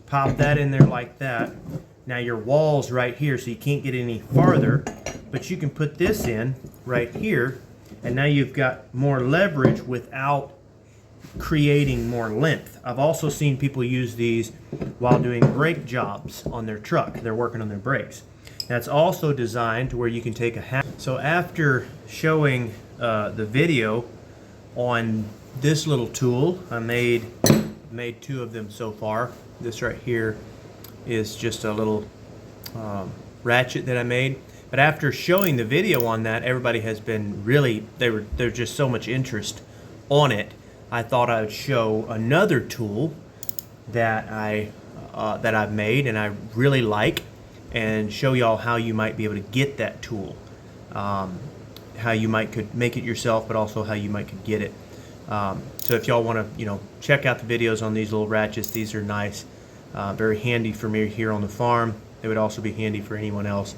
Pop that in there like that. Now your wall's right here, so you can't get any farther, but you can put this in right here, and now you've got more leverage without creating more length. I've also seen people use these while doing brake jobs on their truck. They're working on their brakes. That's also designed to where you can take a half. So after showing the video on this little tool, I made two of them so far. This right here is just a little ratchet that I made. But after showing the video on that, everybody has been really, there's just so much interest on it. I thought I would show another tool that I've made and I really like, and show y'all how you might be able to get that tool, how you could make it yourself, but also how you could get it. So if y'all want to, check out the videos on these little ratchets, these are nice, very handy for me here on the farm. They would also be handy for anyone else.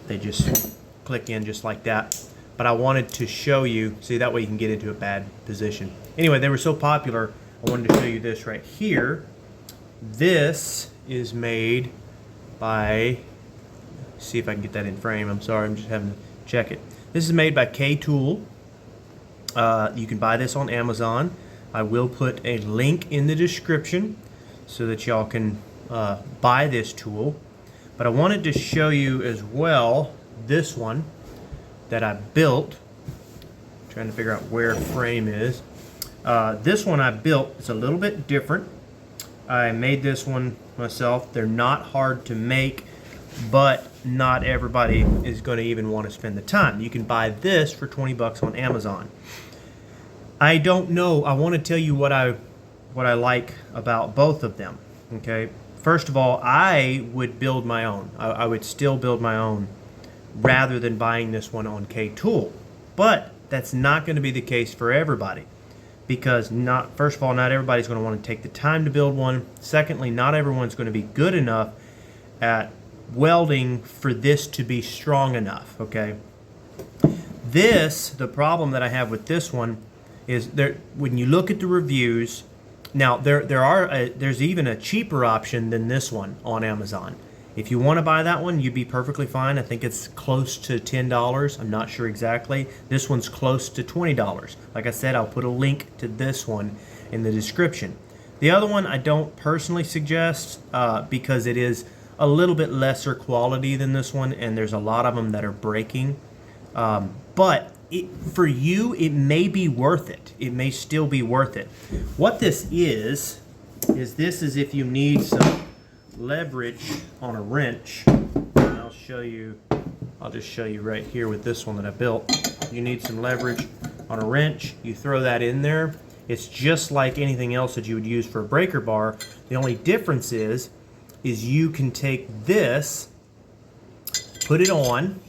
They just click in just like that. But I wanted to show you, see, that way you can get into a bad position. Anyway, they were so popular, I wanted to show you this right here. This is made by, see if I can get that in frame. I'm sorry, I'm just having to check it. This is made by K-Tool. You can buy this on Amazon. I will put a link in the description so that y'all can buy this tool. But I wanted to show you as well this one that I built. I'm trying to figure out where frame is. This one I built. It's a little bit different. I made this one myself. They're not hard to make, but not everybody is going to even want to spend the time. You can buy this for 20 bucks on Amazon. I don't know. I want to tell you what I like about both of them. Okay. First of all, I would build my own. I would still build my own rather than buying this one on K-Tool. But that's not going to be the case for everybody, because first of all, not everybody's going to want to take the time to build one. Secondly, not everyone's going to be good enough at welding for this to be strong enough. Okay. The problem that I have with this one is when you look at the reviews. Now there's even a cheaper option than this one on Amazon. If you want to buy that one, you'd be perfectly fine. I think it's close to $10. I'm not sure exactly. This one's close to $20. Like I said, I'll put a link to this one in the description. The other one I don't personally suggest because it is a little bit lesser quality than this one, and there's a lot of them that are breaking. But for you, it may be worth it. It may still be worth it. What this is this is if you need some leverage on a wrench. And I'll just show you right here with this one that I built. You need some leverage on a wrench. You throw that in there. It's just like anything else that you would use for a breaker bar. The only difference is you can take this, put it on,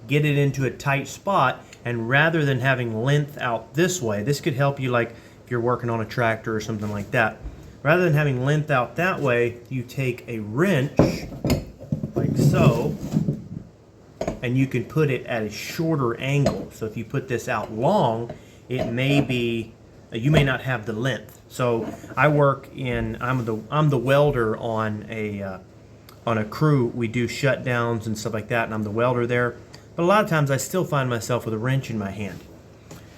get it into a tight spot, and rather than having length out this way, this could help you like if you're working on a tractor or something like that. Rather than having length out that way, you take a wrench like so, and you can put it at a shorter angle. So if you put this out long, it may be, you may not have the length. So I work in, I'm the welder on a crew. We do shutdowns and stuff like that, and I'm the welder there. But a lot of times I still find myself with a wrench in my hand.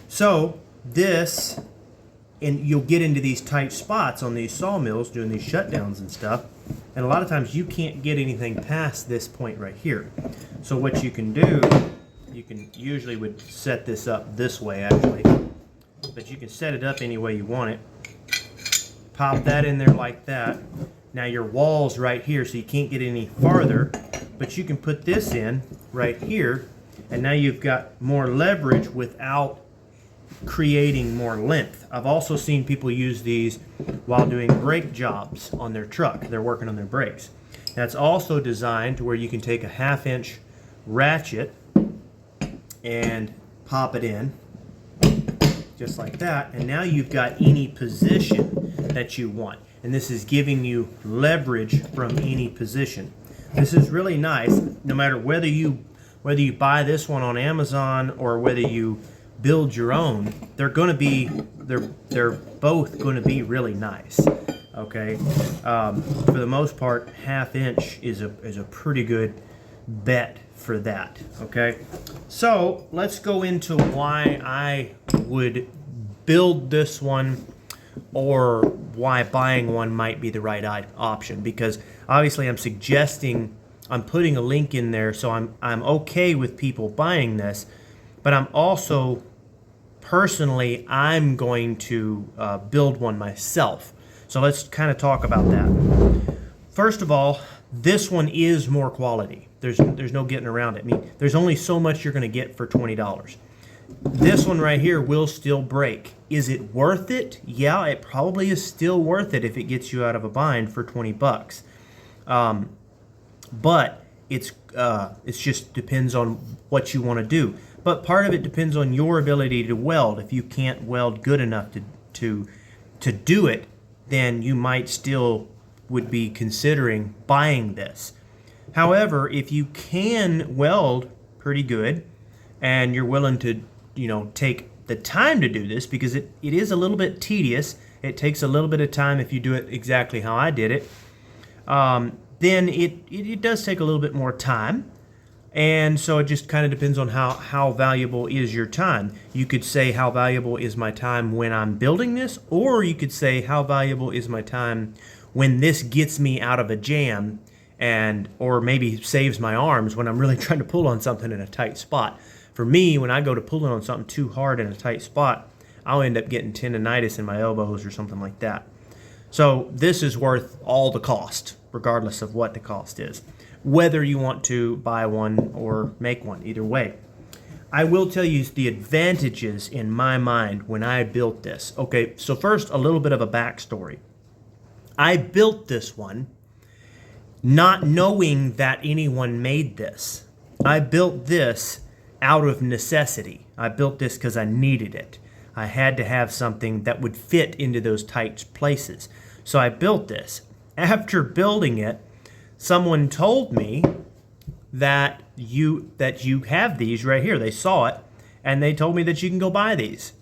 So this, and you'll get into these tight spots on these sawmills doing these shutdowns and stuff, and a lot of times you can't get anything past this point right here. So what you can do, you can usually would set this up this way actually, but you can set it up any way you want it. Pop that in there like that. Now your wall's right here, so you can't get any farther, but you can put this in right here, and now you've got more leverage without creating more length. I've also seen people use these while doing brake jobs on their truck. They're working on their brakes. That's also designed to where you can take a 1/2-inch ratchet and pop it in just like that, and now you've got any position that you want, and this is giving you leverage from any position. This is really nice, no matter whether you buy this one on Amazon or whether you build your own. They're both going to be really nice. Okay, for the most part, 1/2 inch is a pretty good bet for that. Okay, so let's go into why I would build this one, or why buying one might be the right option. Because obviously I'm putting a link in there, so I'm okay with people buying this, but I'm also personally I'm going to build one myself. So let's kind of talk about that. First of all, this one is more quality. There's no getting around it. I mean, there's only so much you're going to get for $20. This one right here will still break. Is it worth it? Yeah, it probably is still worth it if it gets you out of a bind for 20 bucks. But it's just depends on what you want to do. But part of it depends on your ability to weld. If you can't weld good enough to do it, then you might still would be considering buying this. However, if you can weld pretty good and you're willing to, take the time to do this, because it is a little bit tedious. It takes a little bit of time if you do it exactly how I did it. Then it does take a little bit more time. And so it just kind of depends on how valuable is your time. You could say, how valuable is my time when I'm building this? Or you could say, how valuable is my time when this gets me out of a jam, or maybe saves my arms when I'm really trying to pull on something in a tight spot. For me, when I go to pulling on something too hard in a tight spot, I'll end up getting tendonitis in my elbows or something like that. So this is worth all the cost, regardless of what the cost is, whether you want to buy one or make one, either way. I will tell you the advantages in my mind when I built this. Okay, so first, a little bit of a backstory. I built this one not knowing that anyone made this. I built this out of necessity. I built this because I needed it. I had to have something that would fit into those tight places. So I built this. After building it, someone told me that you have these right here. They saw it, and they told me that you can go buy these.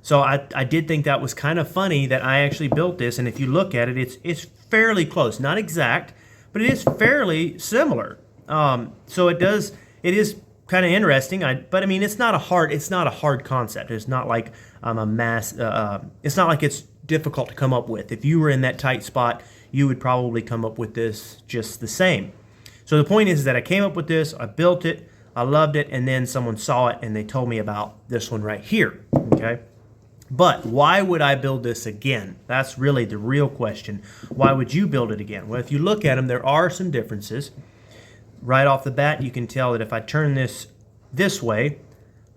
So I did think that was kind of funny that I actually built this, and if you look at it, it's fairly close. Not exact, but it is fairly similar. So it is kind of interesting. But I mean, it's not a hard concept. It's not like it's not like it's difficult to come up with. If you were in that tight spot, you would probably come up with this just the same. So the point is that I came up with this, I built it, I loved it, and then someone saw it and they told me about this one right here. Okay. But why would I build this again? That's really the real question. Why would you build it again? Well, if you look at them, there are some differences. Right off the bat, you can tell that if I turn this way,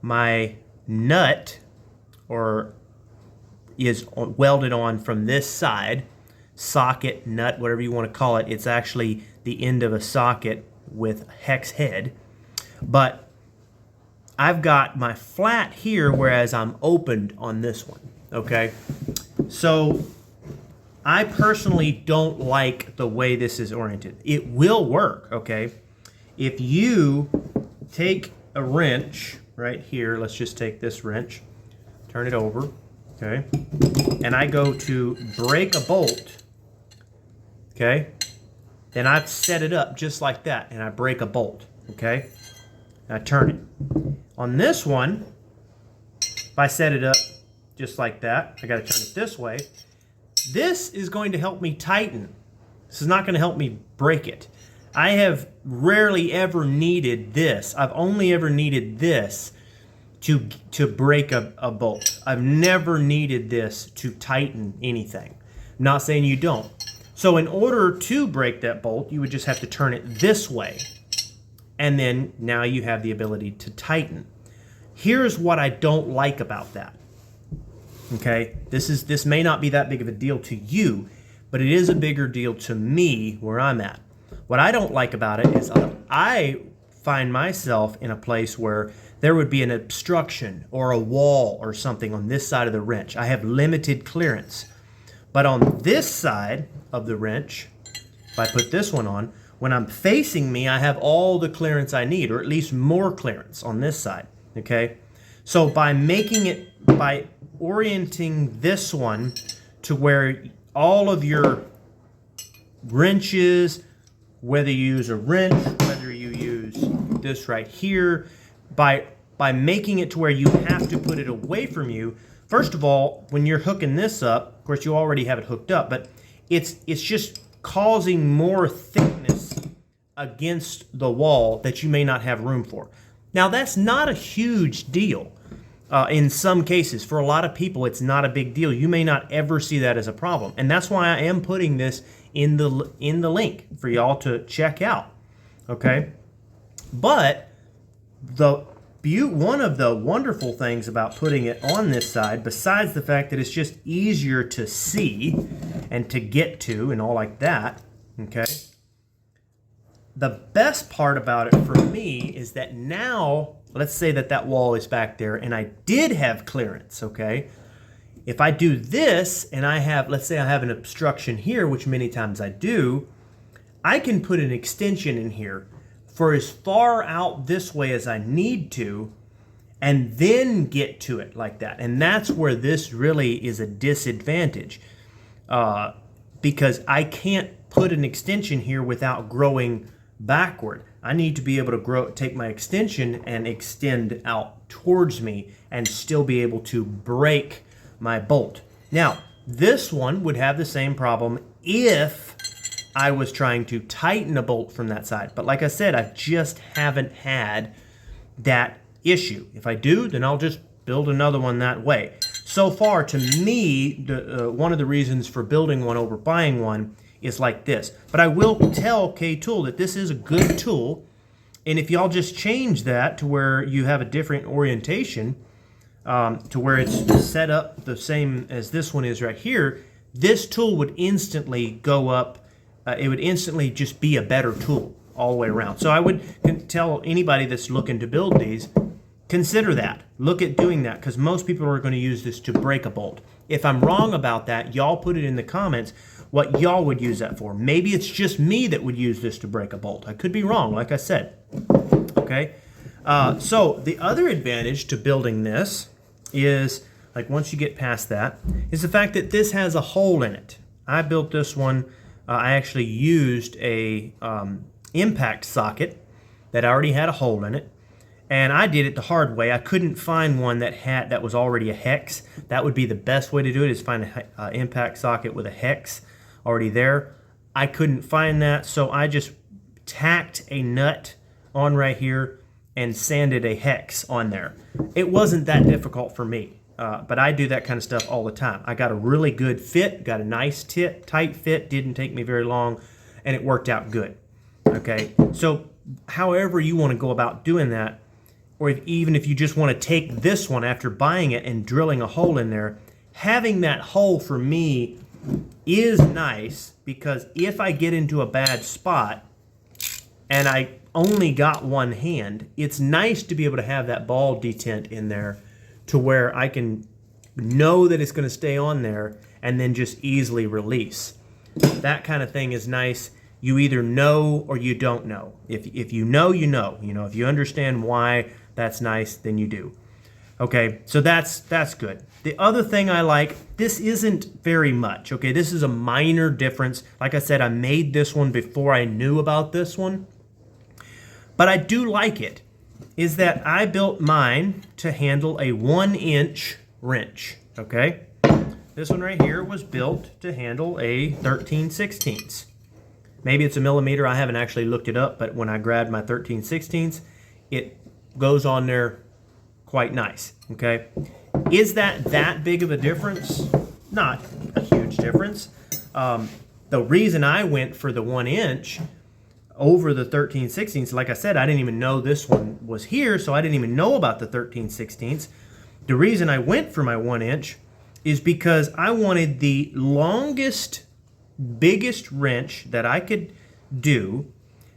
my nut is welded on from this side, socket, nut, whatever you want to call it. It's actually the end of a socket with hex head. But I've got my flat here, whereas I'm opened on this one, okay? So I personally don't like the way this is oriented. It will work, okay? If you take a wrench right here, let's just take this wrench, turn it over, okay? And I go to break a bolt, okay? Then I've set it up just like that, and I break a bolt, okay? And I turn it. On this one, if I set it up just like that, I got to turn it this way. This is going to help me tighten. This is not going to help me break it. I have rarely ever needed this. I've only ever needed this to break a bolt. I've never needed this to tighten anything. I'm not saying you don't. So in order to break that bolt, you would just have to turn it this way. And then now you have the ability to tighten. Here's what I don't like about that. Okay, this may not be that big of a deal to you, but it is a bigger deal to me where I'm at. What I don't like about it is I find myself in a place where there would be an obstruction or a wall or something on this side of the wrench. I have limited clearance. But on this side of the wrench, if I put this one on, when I'm facing me, I have all the clearance I need, or at least more clearance on this side, okay? So by orienting this one to where all of your wrenches, whether you use a wrench, whether you use this right here, by making it to where you have to put it away from you. First of all, when you're hooking this up, of course you already have it hooked up, but it's just causing more thickness against the wall that you may not have room for. Now that's not a huge deal. In some cases, for a lot of people, it's not a big deal. You may not ever see that as a problem, and that's why I am putting this in the link for y'all to check out. Okay, but one of the wonderful things about putting it on this side, besides the fact that it's just easier to see and to get to and all like that, okay, the best part about it for me is that now, let's say that wall is back there and I did have clearance, okay? If I do this and let's say I have an obstruction here, which many times I do, I can put an extension in here for as far out this way as I need to, and then get to it like that. And that's where this really is a disadvantage, because I can't put an extension here without growing backward. I need to be able to take my extension and extend out towards me and still be able to break my bolt. Now, this one would have the same problem if I was trying to tighten a bolt from that side. But like I said, I just haven't had that issue. If I do, then I'll just build another one that way. So far, to me, one of the reasons for building one over buying one is like this. But I will tell K-Tool that this is a good tool, and if y'all just change that to where you have a different orientation, to where it's set up the same as this one is right here, this tool would instantly go up. It would instantly just be a better tool all the way around. So I would tell anybody that's looking to build these, consider that. Look at doing that, because most people are going to use this to break a bolt. If I'm wrong about that, y'all put it in the comments what y'all would use that for. Maybe it's just me that would use this to break a bolt. I could be wrong, like I said. Okay? So the other advantage to building this is, like once you get past that, is the fact that this has a hole in it. I built this one. I actually used a impact socket that already had a hole in it, and I did it the hard way. I couldn't find one that was already a hex. That would be the best way to do it, is find an impact socket with a hex already there. I couldn't find that, so I just tacked a nut on right here and sanded a hex on there. It wasn't that difficult for me. But I do that kind of stuff all the time. I got a really good fit, got a nice tight fit, didn't take me very long, and it worked out good. Okay, so however you want to go about doing that, or even if you just want to take this one after buying it and drilling a hole in there, having that hole for me is nice, because if I get into a bad spot and I only got one hand, it's nice to be able to have that ball detent in there to where I can know that it's going to stay on there and then just easily release. That kind of thing is nice. You either know or you don't know. If you know, you know. You know, if you understand why that's nice, then you do. Okay, so that's good. The other thing I like, this isn't very much. Okay, this is a minor difference. Like I said, I made this one before I knew about this one. But I do like it, is that I built mine to handle a 1-inch wrench, okay? This one right here was built to handle a 13/16. Maybe it's a millimeter, I haven't actually looked it up, but when I grabbed my 13/16, it goes on there quite nice, okay? Is that big of a difference? Not a huge difference. The reason I went for the 1-inch over the 13/16, like I said, I didn't even know this one was here, so I didn't even know about the 13/16. The reason I went for my 1-inch is because I wanted the longest, biggest wrench that I could do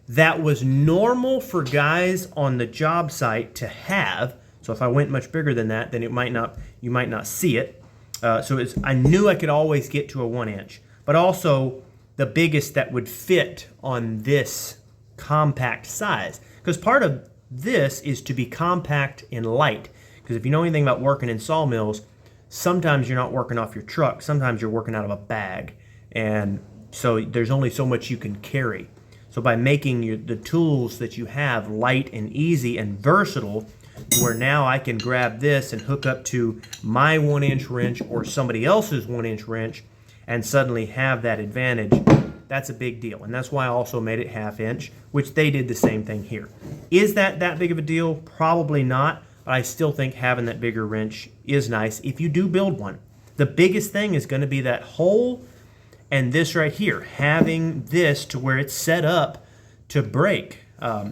that was normal for guys on the job site to have. So if I went much bigger than that, then you might not see it. I knew I could always get to a 1-inch, but also the biggest that would fit on this compact size. Because part of this is to be compact and light. Because if you know anything about working in sawmills, sometimes you're not working off your truck, sometimes you're working out of a bag. and so there's only so much you can carry. So by making the tools that you have light and easy and versatile, where now I can grab this and hook up to my 1-inch wrench or somebody else's 1-inch wrench and suddenly have that advantage, that's a big deal. And that's why I also made it 1/2 inch, which they did the same thing here. Is that big of a deal? Probably not, but I still think having that bigger wrench is nice if you do build one. The biggest thing is going to be that hole and this right here, having this to where it's set up to break.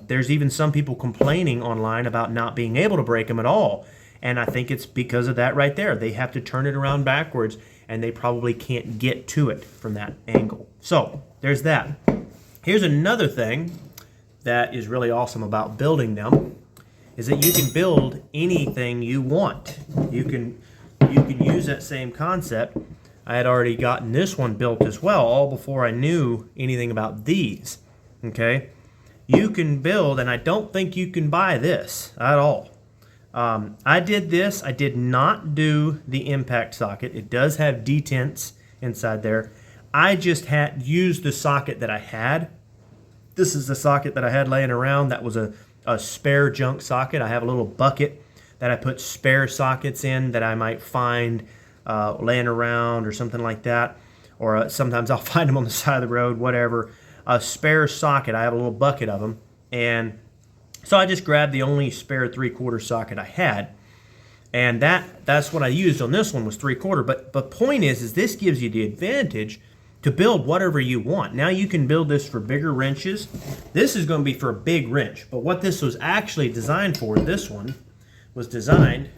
There's even some people complaining online about not being able to break them at all. And I think it's because of that right there. They have to turn it around backwards, and they probably can't get to it from that angle. So there's that. Here's another thing that is really awesome about building them, is that you can build anything you want. You can use that same concept. I had already gotten this one built as well, all before I knew anything about these. Okay, you can build, and I don't think you can buy this at all. I did this. I did not do the impact socket. It does have detents inside there. I just had used the socket that I had. This is the socket that I had laying around. That was a spare junk socket. I have a little bucket that I put spare sockets in that I might find laying around or something like that. Or sometimes I'll find them on the side of the road, whatever. A spare socket. I have a little bucket of them. And so I just grabbed the only spare 3/4 socket I had. And that's what I used on this one, was 3/4. But point is this gives you the advantage to build whatever you want. Now you can build this for bigger wrenches. This is going to be for a big wrench. But what this was actually designed for, this one, was designed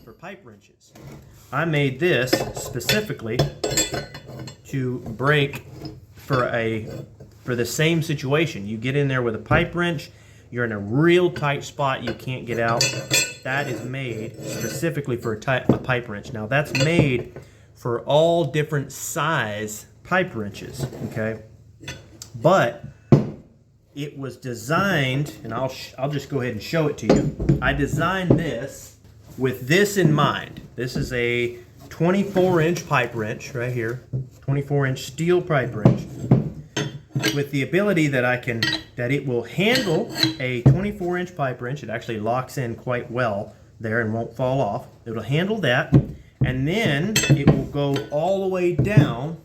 for pipe wrenches. I made this specifically to break for the same situation. You get in there with a pipe wrench, you're in a real tight spot, you can't get out. That is made specifically for a pipe wrench. Now that's made for all different size pipe wrenches, okay? But it was designed, and I'll just go ahead and show it to you. I designed this with this in mind. This is a 24-inch pipe wrench right here, 24-inch steel pipe wrench, with the ability that it will handle a 24-inch pipe wrench. It actually locks in quite well there and won't fall off. It'll handle that, and then it will go all the way down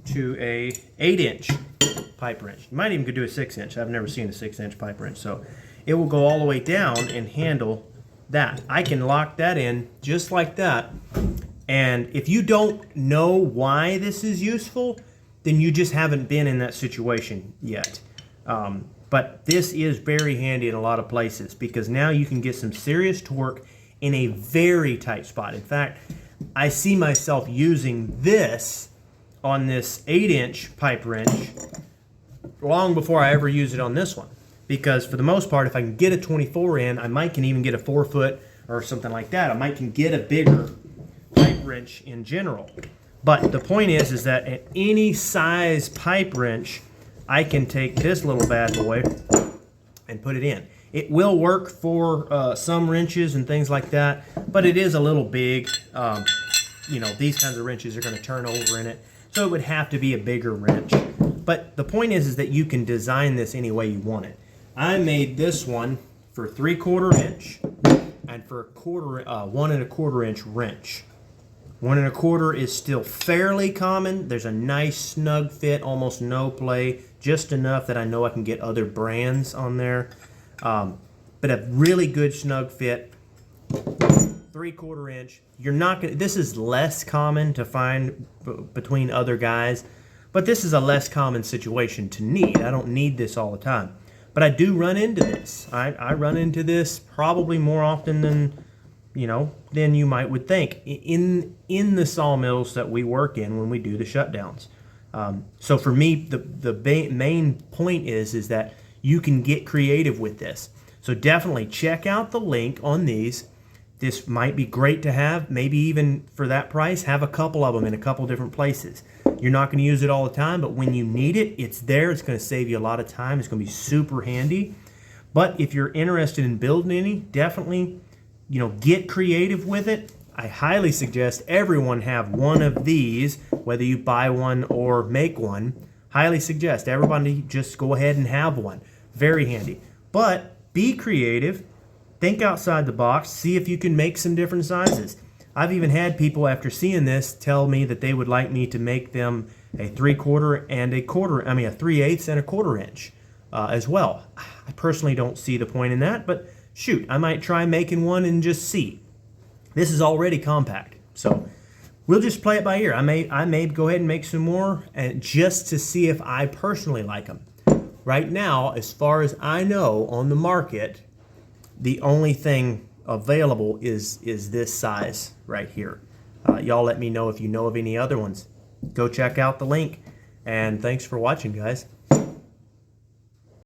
to a 8-inch pipe wrench. You might even could do a 6-inch. I've never seen a 6-inch pipe wrench. So it will go all the way down and handle that. I can lock that in just like that. And if you don't know why this is useful, then you just haven't been in that situation yet. But this is very handy in a lot of places, because now you can get some serious torque in a very tight spot. In fact, I see myself using this on this 8-inch pipe wrench long before I ever use it on this one. Because for the most part, if I can get a 24 in, I might can even get a 4-foot or something like that. I might can get a bigger pipe wrench in general. But the point is that at any size pipe wrench, I can take this little bad boy and put it in. It will work for some wrenches and things like that, but it is a little big. You know, these kinds of wrenches are going to turn over in it, so it would have to be a bigger wrench. But the point is that you can design this any way you want it. I made this one for 3/4 inch and for 1 1/4 inch wrench. 1 1/4 is still fairly common. There's a nice snug fit, almost no play, just enough that I know I can get other brands on there. But a really good snug fit, 3/4 inch. You're not gonna. This is less common to find between other guys, but this is a less common situation to need. I don't need this all the time, but I do run into this. I run into this probably more often than you might would think in the sawmills that we work in when we do the shutdowns. So for me, the main point is that you can get creative with this. So definitely check out the link on these. This might be great to have, maybe even for that price, have a couple of them in a couple different places. You're not going to use it all the time, but when you need it, it's there. It's going to save you a lot of time. It's going to be super handy. But if you're interested in building any, definitely, get creative with it. I highly suggest everyone have one of these, whether you buy one or make one. Highly suggest everybody just go ahead and have one. Very handy. But be creative. Think outside the box. See if you can make some different sizes. I've even had people after seeing this tell me that they would like me to make them a 3/4 and a quarter, I mean a 3/8 and a 1/4 inch as well. I personally don't see the point in that, but shoot, I might try making one and just see. This is already compact, so we'll just play it by ear. I may go ahead and make some more and just to see if I personally like them. Right now, as far as I know, on the market, the only thing available is this size right here. Y'all let me know if you know of any other ones. Go check out the link, and thanks for watching, guys.